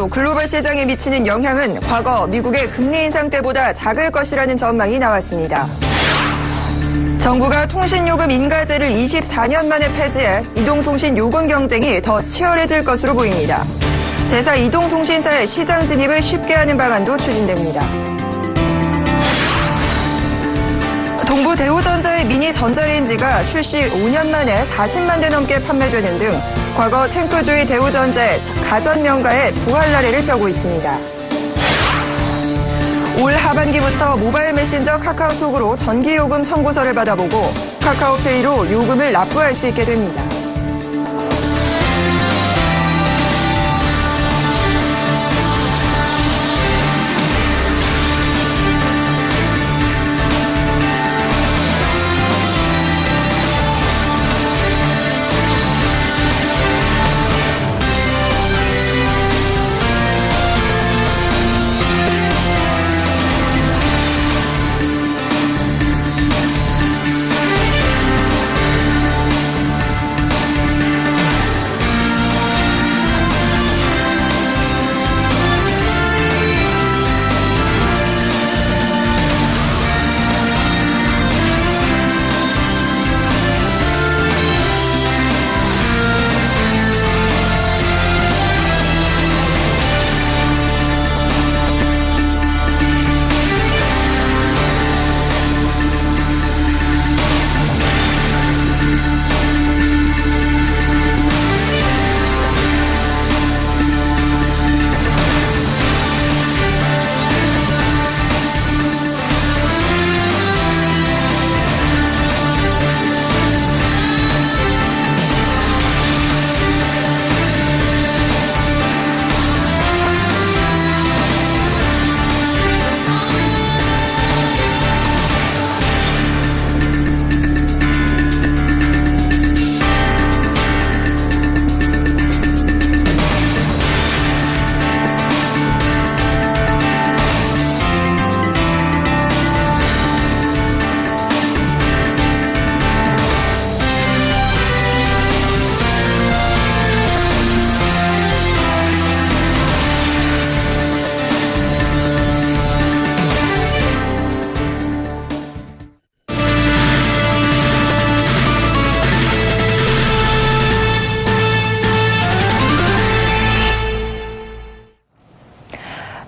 또 글로벌 시장에 미치는 영향은 과거 미국의 금리 인상 때보다 작을 것이라는 전망이 나왔습니다. 정부가 통신요금 인가제를 24년 만에 폐지해 이동통신 요금 경쟁이 더 치열해질 것으로 보입니다. 제사 이동통신사의 시장 진입을 쉽게 하는 방안도 추진됩니다. 동부 대우전자의 미니 전자레인지가 출시 5년 만에 40만 대 넘게 판매되는 등 과거 탱크주의 대우전자의 가전명가에 부활 나래를 펴고 있습니다. 올 하반기부터 모바일 메신저 카카오톡으로 전기요금 청구서를 받아보고 카카오페이로 요금을 납부할 수 있게 됩니다.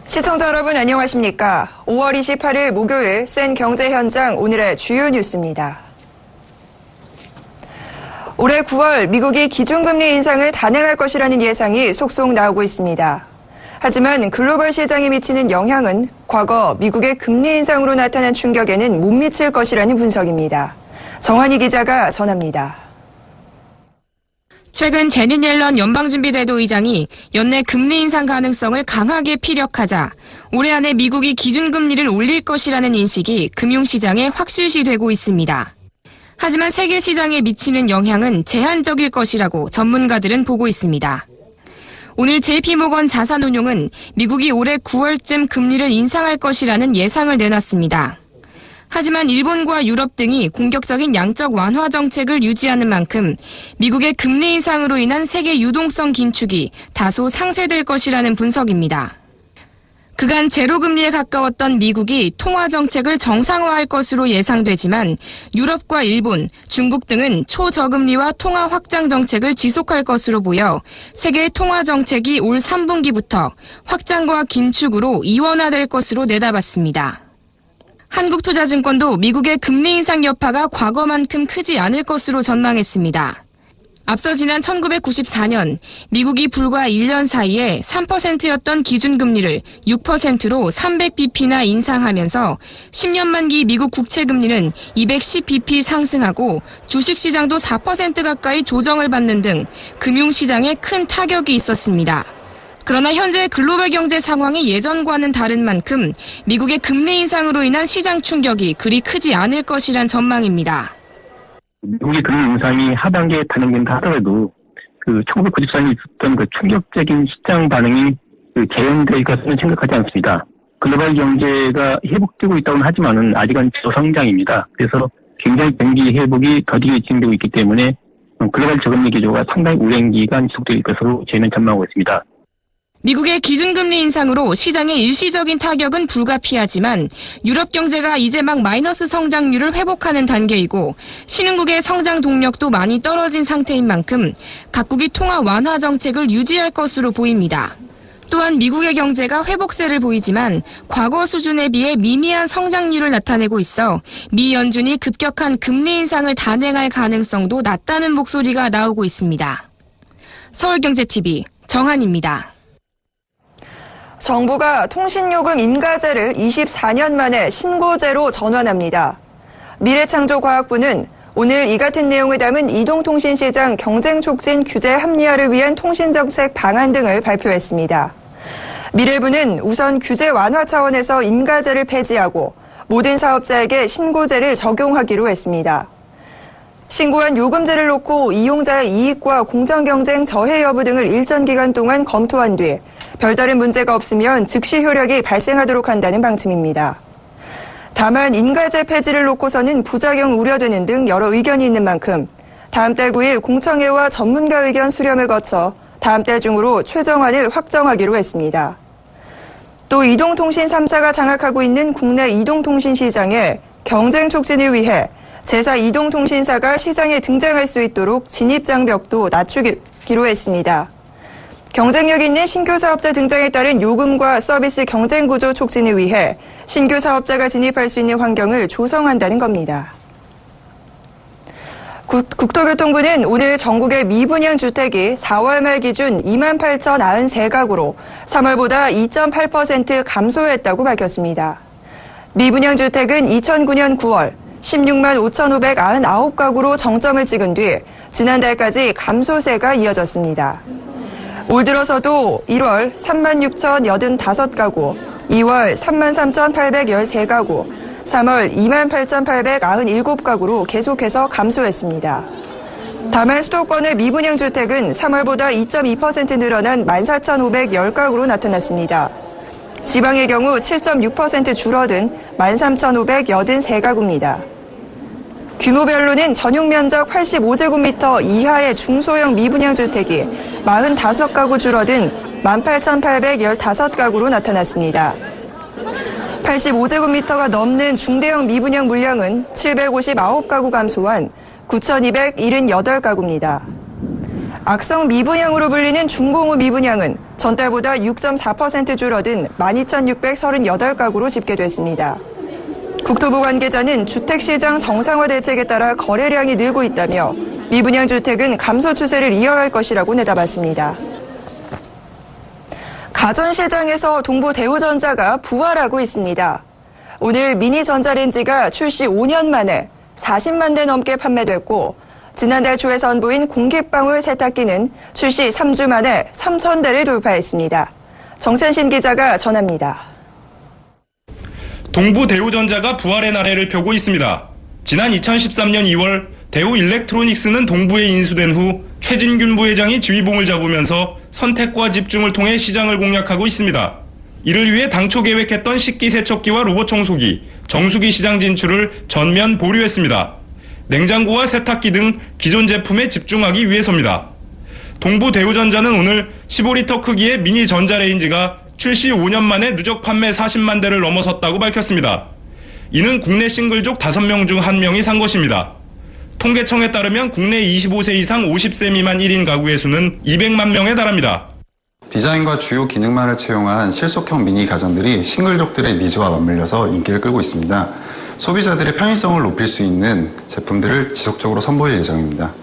시청자 여러분 안녕하십니까? 5월 28일 목요일 센 경제 현장 오늘의 주요 뉴스입니다. 올해 9월 미국이 기준금리 인상을 단행할 것이라는 예상이 속속 나오고 있습니다. 하지만 글로벌 시장에 미치는 영향은 과거 미국의 금리 인상으로 나타난 충격에는 못 미칠 것이라는 분석입니다. 정한희 기자가 전합니다. 최근 제닛 옐런 연방준비제도 의장이 연내 금리 인상 가능성을 강하게 피력하자 올해 안에 미국이 기준금리를 올릴 것이라는 인식이 금융시장에 확실시되고 있습니다. 하지만 세계 시장에 미치는 영향은 제한적일 것이라고 전문가들은 보고 있습니다. 오늘 JP모건 자산운용은 미국이 올해 9월쯤 금리를 인상할 것이라는 예상을 내놨습니다. 하지만 일본과 유럽 등이 공격적인 양적 완화 정책을 유지하는 만큼 미국의 금리 인상으로 인한 세계 유동성 긴축이 다소 상쇄될 것이라는 분석입니다. 그간 제로금리에 가까웠던 미국이 통화 정책을 정상화할 것으로 예상되지만 유럽과 일본, 중국 등은 초저금리와 통화 확장 정책을 지속할 것으로 보여 세계의 통화 정책이 올 3분기부터 확장과 긴축으로 이원화될 것으로 내다봤습니다. 한국투자증권도 미국의 금리 인상 여파가 과거만큼 크지 않을 것으로 전망했습니다. 앞서 지난 1994년 미국이 불과 1년 사이에 3%였던 기준금리를 6%로 300bp나 인상하면서 10년 만기 미국 국채금리는 210bp 상승하고 주식시장도 4% 가까이 조정을 받는 등 금융시장에 큰 타격이 있었습니다. 그러나 현재 글로벌 경제 상황이 예전과는 다른 만큼 미국의 금리 인상으로 인한 시장 충격이 그리 크지 않을 것이란 전망입니다. 미국의 금리 인상이 하반기에 단행된다 하더라도 1994년에 있었던 충격적인 시장 반응이 재현될 것은 생각하지 않습니다. 글로벌 경제가 회복되고 있다고는 하지만은 아직은 저성장입니다. 그래서 굉장히 경기 회복이 더디게 진행되고 있기 때문에 글로벌 저금리 기조가 상당히 오랜 기간 지속될 것으로 저희는 전망하고 있습니다. 미국의 기준금리 인상으로 시장의 일시적인 타격은 불가피하지만 유럽 경제가 이제 막 마이너스 성장률을 회복하는 단계이고 신흥국의 성장 동력도 많이 떨어진 상태인 만큼 각국이 통화 완화 정책을 유지할 것으로 보입니다. 또한 미국의 경제가 회복세를 보이지만 과거 수준에 비해 미미한 성장률을 나타내고 있어 미 연준이 급격한 금리 인상을 단행할 가능성도 낮다는 목소리가 나오고 있습니다. 서울경제TV 정한입니다. 정부가 통신요금 인가제를 24년 만에 신고제로 전환합니다. 미래창조과학부는 오늘 이 같은 내용을 담은 이동통신시장 경쟁촉진 규제 합리화를 위한 통신정책 방안 등을 발표했습니다. 미래부는 우선 규제 완화 차원에서 인가제를 폐지하고 모든 사업자에게 신고제를 적용하기로 했습니다. 신고한 요금제를 놓고 이용자의 이익과 공정경쟁 저해 여부 등을 일정 기간 동안 검토한 뒤 별다른 문제가 없으면 즉시 효력이 발생하도록 한다는 방침입니다. 다만 인가제 폐지를 놓고서는 부작용 우려되는 등 여러 의견이 있는 만큼 다음 달 9일 공청회와 전문가 의견 수렴을 거쳐 다음 달 중으로 최종안을 확정하기로 했습니다. 또 이동통신 3사가 장악하고 있는 국내 이동통신 시장에 경쟁 촉진을 위해 제4 이동통신사가 시장에 등장할 수 있도록 진입장벽도 낮추기로 했습니다. 경쟁력 있는 신규 사업자 등장에 따른 요금과 서비스 경쟁 구조 촉진을 위해 신규 사업자가 진입할 수 있는 환경을 조성한다는 겁니다. 국토교통부는 오늘 전국의 미분양 주택이 4월 말 기준 28,093가구로 3월보다 2.8% 감소했다고 밝혔습니다. 미분양 주택은 2009년 9월 16만 5,599가구로 정점을 찍은 뒤 지난달까지 감소세가 이어졌습니다. 올 들어서도 1월 36,085가구, 2월 33,813가구, 3월 28,897가구로 계속해서 감소했습니다. 다만 수도권의 미분양 주택은 3월보다 2.2% 늘어난 14,510가구로 나타났습니다. 지방의 경우 7.6% 줄어든 13,583가구입니다. 규모별로는 전용 면적 85제곱미터 이하의 중소형 미분양 주택이 45가구 줄어든 18,815가구로 나타났습니다. 85제곱미터가 넘는 중대형 미분양 물량은 759가구 감소한 9,278가구입니다. 악성 미분양으로 불리는 중공후 미분양은 전달보다 6.4% 줄어든 12,638가구로 집계됐습니다. 국토부 관계자는 주택시장 정상화 대책에 따라 거래량이 늘고 있다며 미분양 주택은 감소 추세를 이어갈 것이라고 내다봤습니다. 가전시장에서 동부대우전자가 부활하고 있습니다. 오늘 미니 전자레인지가 출시 5년 만에 40만 대 넘게 판매됐고 지난달 초에 선보인 공기방울 세탁기는 출시 3주 만에 3,000대를 돌파했습니다. 정찬신 기자가 전합니다. 동부대우전자가 부활의 나래를 펴고 있습니다. 지난 2013년 2월 대우일렉트로닉스는 동부에 인수된 후 최진균 부회장이 지휘봉을 잡으면서 선택과 집중을 통해 시장을 공략하고 있습니다. 이를 위해 당초 계획했던 식기세척기와 로봇청소기, 정수기 시장 진출을 전면 보류했습니다. 냉장고와 세탁기 등 기존 제품에 집중하기 위해서입니다. 동부대우전자는 오늘 15리터 크기의 미니 전자레인지가 출시 5년 만에 누적 판매 40만 대를 넘어섰다고 밝혔습니다. 이는 국내 싱글족 5명 중 1명이 산 것입니다. 통계청에 따르면 국내 25세 이상 50세 미만 1인 가구의 수는 200만 명에 달합니다. 디자인과 주요 기능만을 채용한 실속형 미니 가전들이 싱글족들의 니즈와 맞물려서 인기를 끌고 있습니다. 소비자들의 편의성을 높일 수 있는 제품들을 지속적으로 선보일 예정입니다.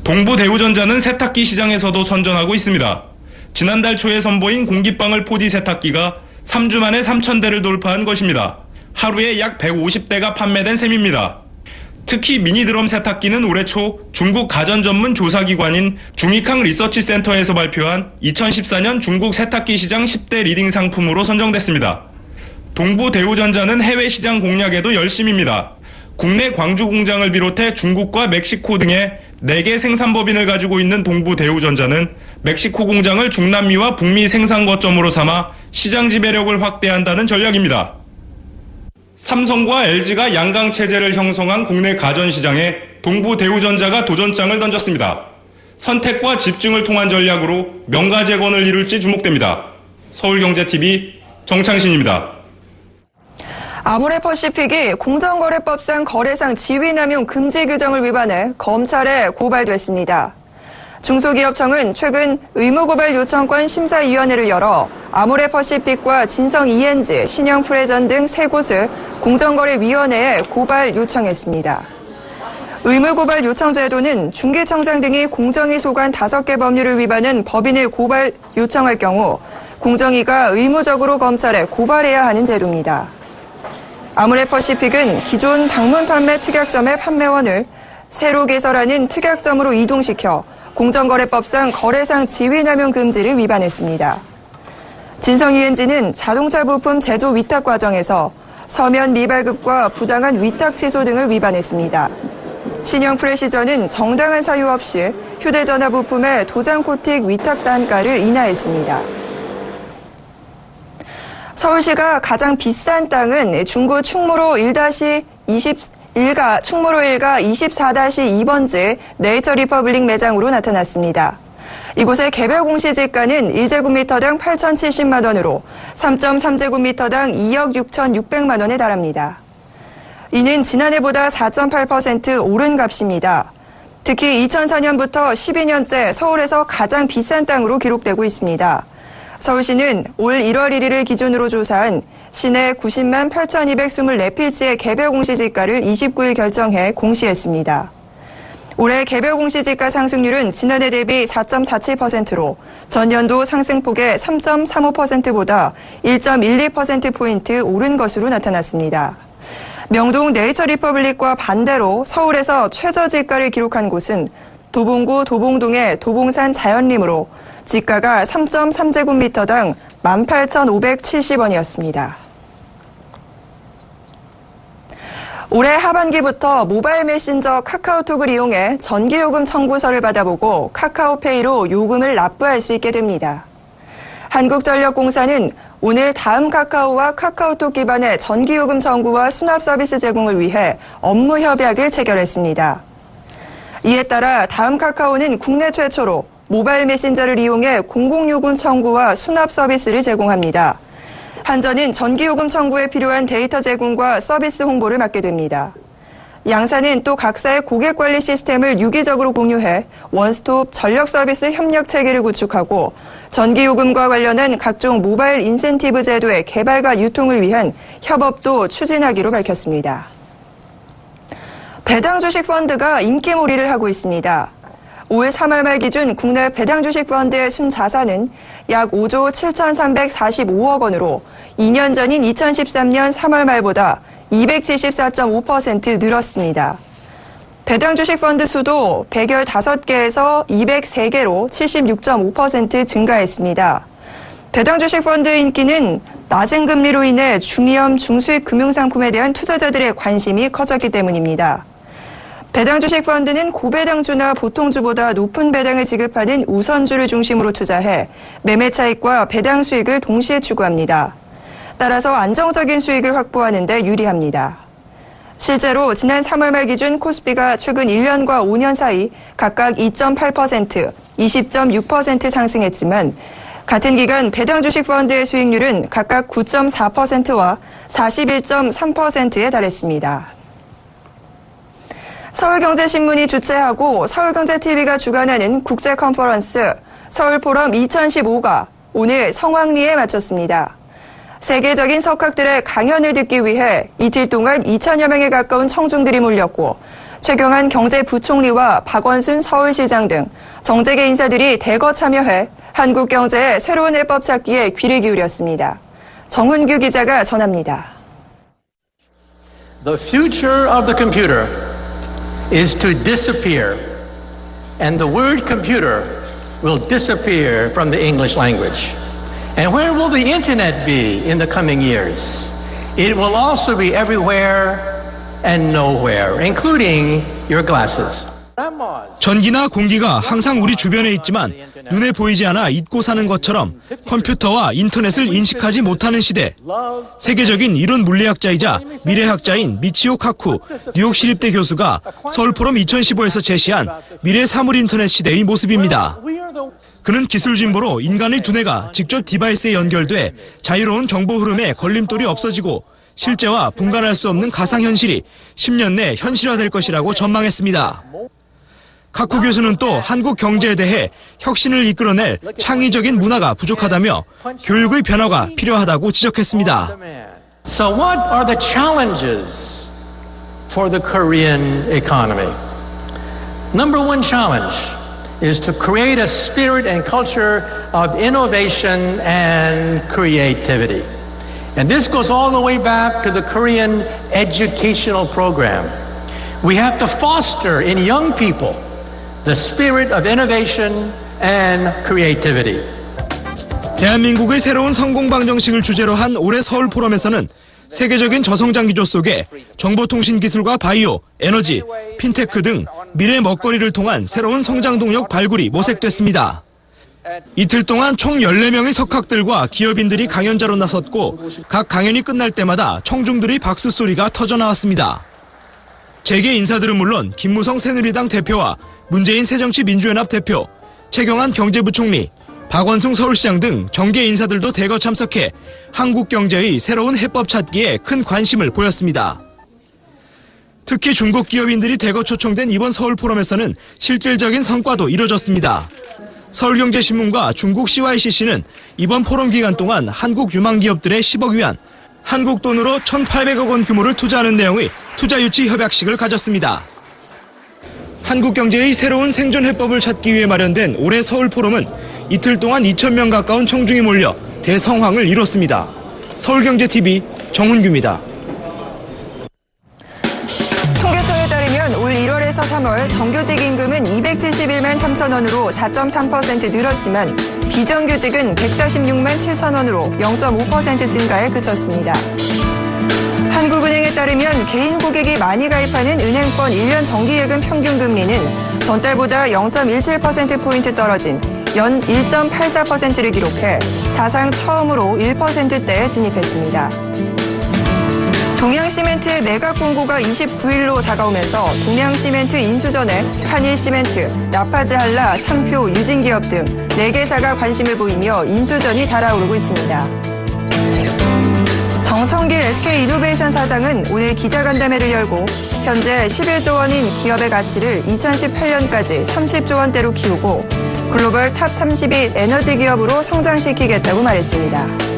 동부대우전자는 세탁기 시장에서도 선전하고 있습니다. 지난달 초에 선보인 공기방울 4D 세탁기가 3주 만에 3,000대를 돌파한 것입니다. 하루에 약 150대가 판매된 셈입니다. 특히 미니드럼 세탁기는 올해 초 중국 가전 전문 조사기관인 중이캉 리서치 센터에서 발표한 2014년 중국 세탁기 시장 10대 리딩 상품으로 선정됐습니다. 동부대우전자는 해외 시장 공략에도 열심입니다. 국내 광주 공장을 비롯해 중국과 멕시코 등의 4개 생산법인을 가지고 있는 동부대우전자는 멕시코 공장을 중남미와 북미 생산 거점으로 삼아 시장 지배력을 확대한다는 전략입니다. 삼성과 LG가 양강 체제를 형성한 국내 가전 시장에 동부대우전자가 도전장을 던졌습니다. 선택과 집중을 통한 전략으로 명가재건을 이룰지 주목됩니다. 서울경제TV 정창신입니다. 아모레퍼시픽이 공정거래법상 거래상 지위남용 금지 규정을 위반해 검찰에 고발됐습니다. 중소기업청은 최근 의무고발 요청권 심사위원회를 열어 아모레퍼시픽과 진성 ENG, 신영프레전 등 3곳을 공정거래위원회에 고발 요청했습니다. 의무고발 요청 제도는 중개청장 등이 공정위 소관 5개 법률을 위반한 법인을 고발 요청할 경우 공정위가 의무적으로 검찰에 고발해야 하는 제도입니다. 아모레퍼시픽은 기존 방문 판매 특약점의 판매원을 새로 개설하는 특약점으로 이동시켜 공정거래법상 거래상 지위남용 금지를 위반했습니다. 진성 ENG는 자동차 부품 제조 위탁 과정에서 서면 미발급과 부당한 위탁 취소 등을 위반했습니다. 신형 프레시전은 정당한 사유 없이 휴대전화 부품의 도장 코팅 위탁 단가를 인하했습니다. 서울시가 가장 비싼 땅은 중구 충무로 24-2번지 네이처 리퍼블릭 매장으로 나타났습니다. 이곳의 개별 공시지가는 1제곱미터당 8,070만 원으로 3.3제곱미터당 2억 6,600만 원에 달합니다. 이는 지난해보다 4.8% 오른 값입니다. 특히 2004년부터 12년째 서울에서 가장 비싼 땅으로 기록되고 있습니다. 서울시는 올 1월 1일을 기준으로 조사한 시내 90만 8,224필지의 개별 공시지가를 29일 결정해 공시했습니다. 올해 개별 공시지가 상승률은 지난해 대비 4.47%로 전년도 상승폭의 3.35%보다 1.12%포인트 오른 것으로 나타났습니다. 명동 네이처 리퍼블릭과 반대로 서울에서 최저지가를 기록한 곳은 도봉구 도봉동의 도봉산 자연림으로 지가가 3.3제곱미터당 18,570원이었습니다. 올해 하반기부터 모바일 메신저 카카오톡을 이용해 전기요금 청구서를 받아보고 카카오페이로 요금을 납부할 수 있게 됩니다. 한국전력공사는 오늘 다음 카카오와 카카오톡 기반의 전기요금 청구와 수납 서비스 제공을 위해 업무 협약을 체결했습니다. 이에 따라 다음 카카오는 국내 최초로 모바일 메신저를 이용해 공공요금 청구와 수납 서비스를 제공합니다. 한전은 전기요금 청구에 필요한 데이터 제공과 서비스 홍보를 맡게 됩니다. 양사는 또 각사의 고객관리 시스템을 유기적으로 공유해 원스톱 전력 서비스 협력 체계를 구축하고 전기요금과 관련한 각종 모바일 인센티브 제도의 개발과 유통을 위한 협업도 추진하기로 밝혔습니다. 배당 주식 펀드가 인기몰이를 하고 있습니다. 올 3월 말 기준 국내 배당 주식 펀드의 순자산은 약 5조 7,345억 원으로 2년 전인 2013년 3월 말보다 274.5% 늘었습니다. 배당 주식 펀드 수도 115개에서 203개로 76.5% 증가했습니다. 배당 주식 펀드의 인기는 낮은 금리로 인해 중위험 중수익 금융상품에 대한 투자자들의 관심이 커졌기 때문입니다. 배당 주식 펀드는 고배당주나 보통주보다 높은 배당을 지급하는 우선주를 중심으로 투자해 매매 차익과 배당 수익을 동시에 추구합니다. 따라서 안정적인 수익을 확보하는 데 유리합니다. 실제로 지난 3월 말 기준 코스피가 최근 1년과 5년 사이 각각 2.8%, 20.6% 상승했지만 같은 기간 배당 주식 펀드의 수익률은 각각 9.4%와 41.3%에 달했습니다. 서울경제신문이 주최하고 서울경제TV가 주관하는 국제 컨퍼런스 서울포럼 2015가 오늘 성황리에 마쳤습니다. 세계적인 석학들의 강연을 듣기 위해 이틀 동안 2천여 명에 가까운 청중들이 몰렸고 최경환 경제부총리와 박원순 서울시장 등 정재계 인사들이 대거 참여해 한국 경제의 새로운 해법 찾기에 귀를 기울였습니다. 정훈규 기자가 전합니다. The future of the computer is to disappear, and the word computer will disappear from the English language. And where will the internet be in the coming years? It will also be everywhere and nowhere, including your glasses. 전기나 공기가 항상 우리 주변에 있지만 눈에 보이지 않아 잊고 사는 것처럼 컴퓨터와 인터넷을 인식하지 못하는 시대. 세계적인 이론 물리학자이자 미래학자인 미치오 카쿠 뉴욕 시립대 교수가 서울포럼 2015에서 제시한 미래 사물 인터넷 시대의 모습입니다. 그는 기술 진보로 인간의 두뇌가 직접 디바이스에 연결돼 자유로운 정보 흐름에 걸림돌이 없어지고 실제와 분간할 수 없는 가상현실이 10년 내 현실화될 것이라고 전망했습니다. 카쿠 교수는 또 한국 경제에 대해 혁신을 이끌어낼 창의적인 문화가 부족하다며 교육의 변화가 필요하다고 지적했습니다. So what are the challenges for the Korean economy? Number one challenge is to create a spirit and culture of innovation and creativity. And this goes all the way back to the Korean educational program. We have to foster in young people the spirit of innovation and creativity. 대한민국의 새로운 성공 방정식을 주제로 한 올해 서울 포럼에서는 세계적인 저성장 기조 속에 정보통신 기술과 바이오, 에너지, 핀테크 등 미래 먹거리를 통한 새로운 성장 동력 발굴이 모색됐습니다. 이틀 동안 총 14명의 석학들과 기업인들이 강연자로 나섰고 각 강연이 끝날 때마다 청중들의 박수 소리가 터져나왔습니다. 재계 인사들은 물론 김무성 새누리당 대표와 문재인 새정치민주연합 대표, 최경환 경제부총리, 박원순 서울시장 등 정계 인사들도 대거 참석해 한국 경제의 새로운 해법 찾기에 큰 관심을 보였습니다. 특히 중국 기업인들이 대거 초청된 이번 서울 포럼에서는 실질적인 성과도 이뤄졌습니다. 서울경제신문과 중국 CYCC는 이번 포럼 기간 동안 한국 유망 기업들의 10억 위안, 한국 돈으로 1,800억 원 규모를 투자하는 내용의 투자 유치 협약식을 가졌습니다. 한국 경제의 새로운 생존 해법을 찾기 위해 마련된 올해 서울 포럼은 이틀 동안 2,000명 가까운 청중이 몰려 대성황을 이뤘습니다. 서울경제TV 정훈규입니다. 통계청에 따르면 올 1월에서 3월 정규직 임금은 271만 3천 원으로 4.3% 늘었지만 비정규직은 146만 7천 원으로 0.5% 증가에 그쳤습니다. 한국은행에 따르면 개인 고객이 많이 가입하는 은행권 1년 정기예금 평균 금리는 전달보다 0.17%포인트 떨어진 연 1.84%를 기록해 사상 처음으로 1%대에 진입했습니다. 동양시멘트 매각 공고가 29일로 다가오면서 동양시멘트 인수전에 한일시멘트, 라파즈한라, 삼표, 유진기업 등 4개사가 관심을 보이며 인수전이 달아오르고 있습니다. 정청길 SK이노베이션 사장은 오늘 기자간담회를 열고 현재 11조 원인 기업의 가치를 2018년까지 30조 원대로 키우고 글로벌 탑 30위 에너지 기업으로 성장시키겠다고 말했습니다.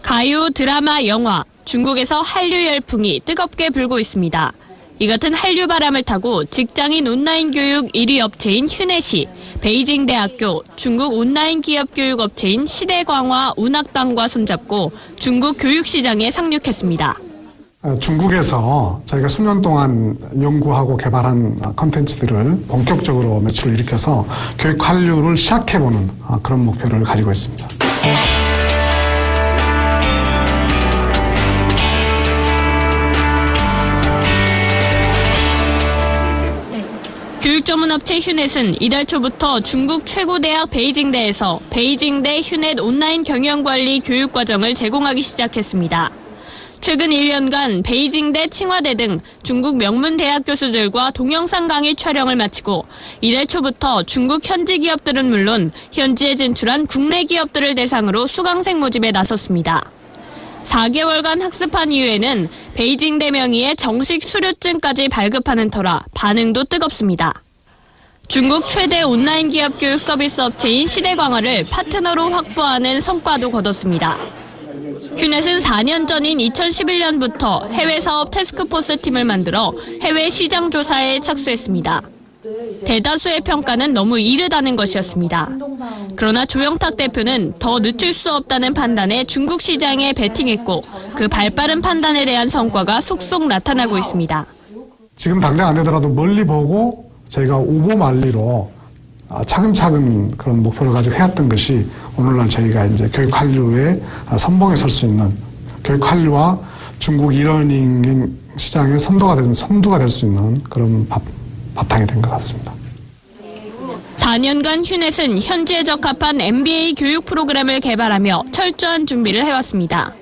가요, 드라마, 영화, 중국에서 한류 열풍이 뜨겁게 불고 있습니다. 이 같은 한류 바람을 타고 직장인 온라인 교육 1위 업체인 휴넷이 베이징 대학교, 중국 온라인 기업 교육 업체인 시대광화 운학당과 손잡고 중국 교육 시장에 상륙했습니다. 중국에서 저희가 수년 동안 연구하고 개발한 콘텐츠들을 본격적으로 매출을 일으켜서 교육 한류를 시작해보는 그런 목표를 가지고 있습니다. 교육 전문 업체 휴넷은 이달 초부터 중국 최고대학 베이징대에서 베이징대 휴넷 온라인 경영관리 교육과정을 제공하기 시작했습니다. 최근 1년간 베이징대, 칭화대 등 중국 명문 대학 교수들과 동영상 강의 촬영을 마치고 이달 초부터 중국 현지 기업들은 물론 현지에 진출한 국내 기업들을 대상으로 수강생 모집에 나섰습니다. 4개월간 학습한 이후에는 베이징대 명의의 정식 수료증까지 발급하는 터라 반응도 뜨겁습니다. 중국 최대 온라인 기업 교육 서비스 업체인 시대광화를 파트너로 확보하는 성과도 거뒀습니다. 휴넷은 4년 전인 2011년부터 해외 사업 태스크포스 팀을 만들어 해외 시장 조사에 착수했습니다. 대다수의 평가는 너무 이르다는 것이었습니다. 그러나 조영탁 대표는 더 늦출 수 없다는 판단에 중국 시장에 베팅했고 그 발빠른 판단에 대한 성과가 속속 나타나고 있습니다. 지금 당장 안 되더라도 멀리 보고 저희가 오보말리로 차근차근 그런 목표를 가지고 해왔던 것이 오늘날 저희가 이제 교육 한류의 선봉에 설 수 있는 교육 한류와 중국 이러닝 시장의 선두가 될 수 있는 그런 바탕이 된 것 같습니다. 4년간 휴넷은 현지에 적합한 MBA 교육 프로그램을 개발하며 철저한 준비를 해왔습니다.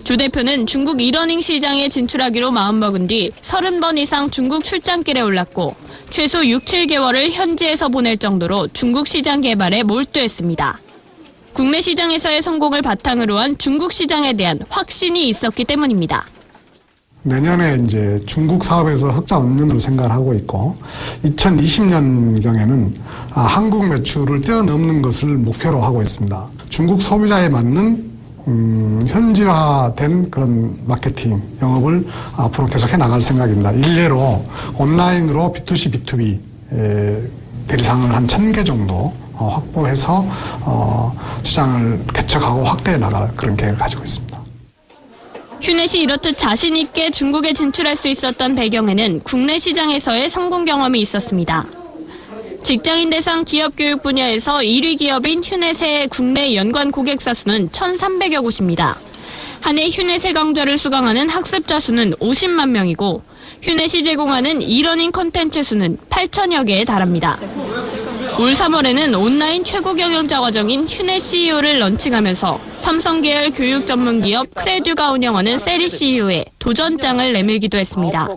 조 대표는 중국 이러닝 시장에 진출하기로 마음먹은 뒤 30번 이상 중국 출장길에 올랐고 최소 6, 7개월을 현지에서 보낼 정도로 중국 시장 개발에 몰두했습니다. 국내 시장에서의 성공을 바탕으로 한 중국 시장에 대한 확신이 있었기 때문입니다. 내년에 이제 중국 사업에서 흑자 얻는으로 생각을 하고 있고 2020년경에는 한국 매출을 뛰어넘는 것을 목표로 하고 있습니다. 중국 소비자에 맞는 현지화된 그런 마케팅 영업을 앞으로 계속해 나갈 생각입니다. 일례로 온라인으로 B2C, B2B 대리상을 한 1000개 정도 확보해서 시장을 개척하고 확대해 나갈 그런 계획을 가지고 있습니다. 휴넷이 이렇듯 자신 있게 중국에 진출할 수 있었던 배경에는 국내 시장에서의 성공 경험이 있었습니다. 직장인 대상 기업 교육 분야에서 1위 기업인 휴넷의 국내 연관 고객사 수는 1,300여 곳입니다. 한 해 휴넷의 강좌를 수강하는 학습자 수는 50만 명이고 휴넷이 제공하는 이러닝 콘텐츠 수는 8천여 개에 달합니다. 올 3월에는 온라인 최고 경영자 과정인 휴넷 CEO를 런칭하면서 삼성 계열 교육 전문 기업 크레듀가 운영하는 세리 CEO에 도전장을 내밀기도 했습니다.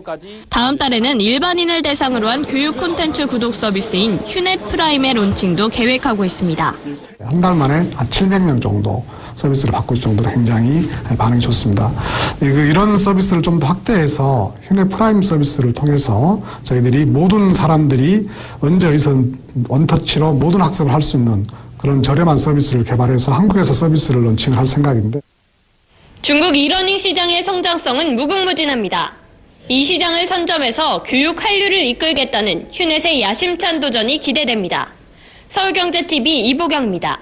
다음 달에는 일반인을 대상으로 한 교육 콘텐츠 구독 서비스인 휴넷 프라임의 론칭도 계획하고 있습니다. 한 달 만에 한 700명 정도 서비스를 받고 있을 정도로 굉장히 반응이 좋습니다. 이런 서비스를 좀 더 확대해서 휴넷 프라임 서비스를 통해서 저희들이 모든 사람들이 언제 어디서 원터치로 모든 학습을 할 수 있는 그런 저렴한 서비스를 개발해서 한국에서 서비스를 런칭을 할 생각인데 중국 이러닝 시장의 성장성은 무궁무진합니다. 이 시장을 선점해서 교육 한류를 이끌겠다는 휴넷의 야심찬 도전이 기대됩니다. 서울경제TV 이보경입니다.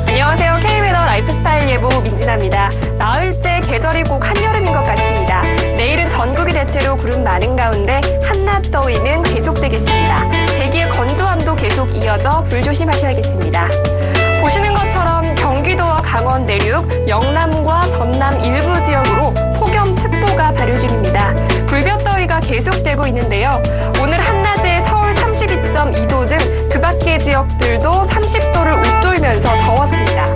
안녕하세요. K웨더 라이프스타일 예보 민진아입니다. 나흘째 계절이 꼭 한여름인 것 같습니다. 내일은 전국이 대체로 구름 많은 가운데 한낮 더위는 계속되겠습니다. 대기의 건조함도 계속 이어져 불조심하셔야겠습니다. 보시는 것처럼 경기도와 강원 내륙, 영남과 전남 일부 지역으로 폭염특보가 발효 중입니다. 불볕더위가 계속되고 있는데요. 오늘 한낮에 서울 32.2도 등 그 밖의 지역들도 30도를 웃돌면서 더웠습니다.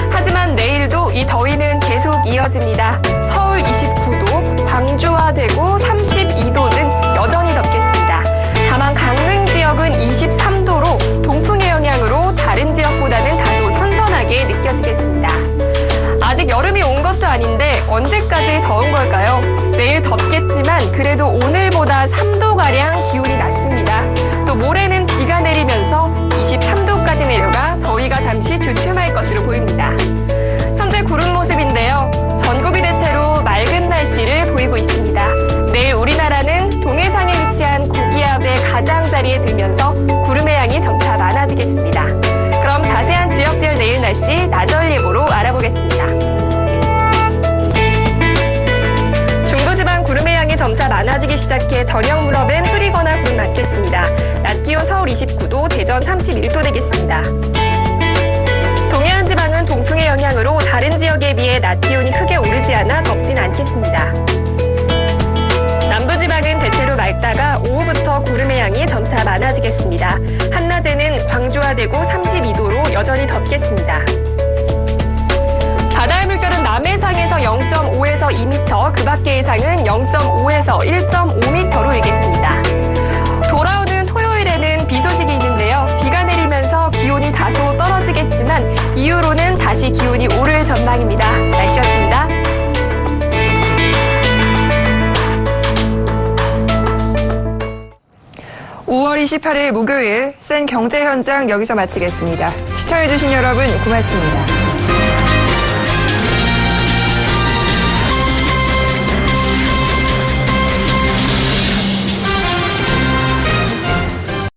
하지만 내일도 이 더위는 계속 이어집니다. 서울 29도, 광주와 대구 32도 등 여전히 덥겠습니다. 다만 강릉 지역은 23도로 동풍의 영향으로 다른 지역보다는 다소 선선하게 느껴지겠습니다. 아직 여름이 온 것도 아닌데 언제까지 더운 걸까요? 내일 덥겠지만 그래도 오늘보다 3도가량 기온이 낮습니다. 또 모레는 비가 내리면서 23도까지 내려가 더위가 잠시 주춤할 것으로 보입니다. 현재 구름 모습인데요. 전국이 대체로 맑은 날씨를 보이고 있습니다. 내일 우리나라는 동해상에 위치한 고기압의 가장자리에 들면서 구름의 양이 점차 많아지겠습니다. 그럼 자세한 지역별 내일 날씨 나절 예보로 알아보겠습니다. 중부지방 구름의 양이 점차 많아지기 시작해 저녁 무렵엔 흐리거나 구름 많겠습니다. 낮 기온 서울 29도, 대전 31도 되겠습니다. 동해안 지방은 동풍의 영향으로 다른 지역에 비해 낮 기온이 크게 오르지 않아 덥진 않겠습니다. 남부지방은 대체로 맑다가 오후부터 구름의 양이 점차 많아지겠습니다. 한낮에는 광주와 대구 32도로 여전히 덥겠습니다. 바다의 물결은 남해상에서 0.5에서 2m, 그 밖의 해상은 0.5에서 1.5m로 일겠습니다. 5월 28일 목요일 센 경제 현장 여기서 마치겠습니다. 시청해주신 여러분 고맙습니다.